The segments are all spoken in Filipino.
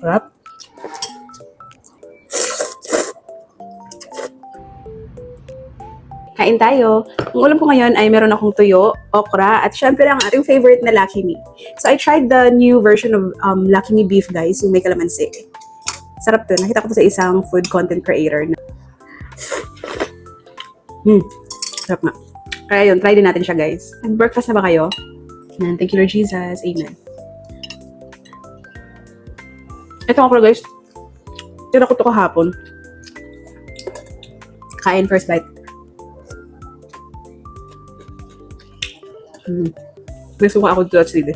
Sarap. Kain tayo. Ang ulam ko ngayon ay meron akong tuyo, okra, at syempre ang ating favorite na Lucky Me. So I tried the new version of Lucky Me beef, guys, yung may kalamansi. Sarap to. Nakita ko to sa isang food content creator. Sarap nga. Kaya yun, try din natin siya, guys. Nag-breakfast na ba kayo? And thank you, Lord Jesus. Amen. Ito ako, guys. Tira ko to kahapon. Kain first bite. May suka ako dito at sili.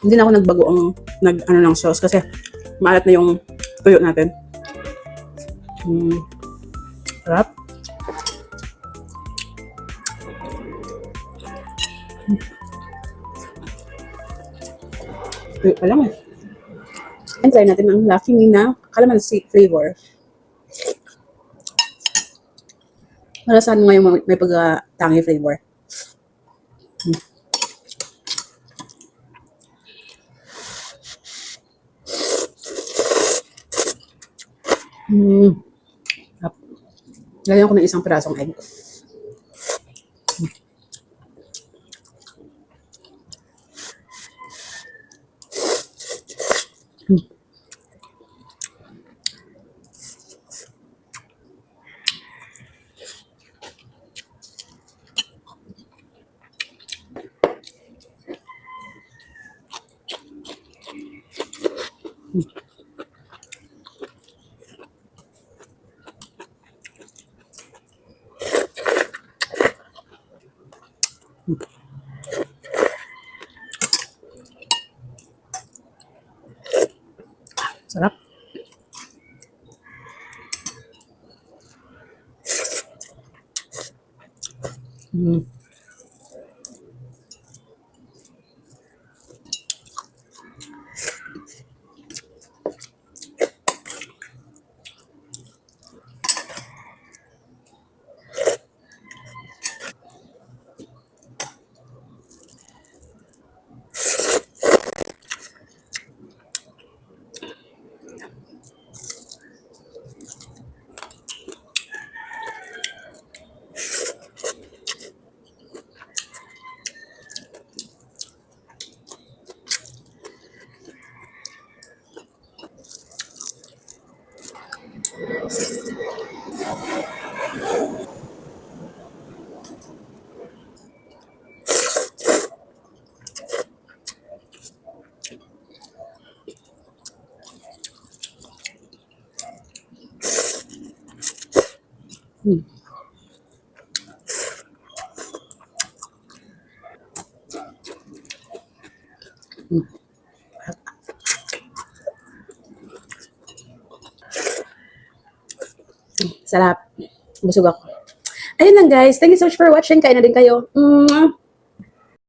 Hindi na ako nagbago ang ng sauce kasi maalat na yung tuyo natin. Sarap. Tuyo pa lang eh. And try natin ang Lucky Me na calamansi flavor. Para saan ngayon may pagka-tangy flavor. Lagyan ko ng isang pirasong egg. Sarap. Sarap. Busog ako. Ayun lang, guys. Thank you so much for watching. Kain na din kayo.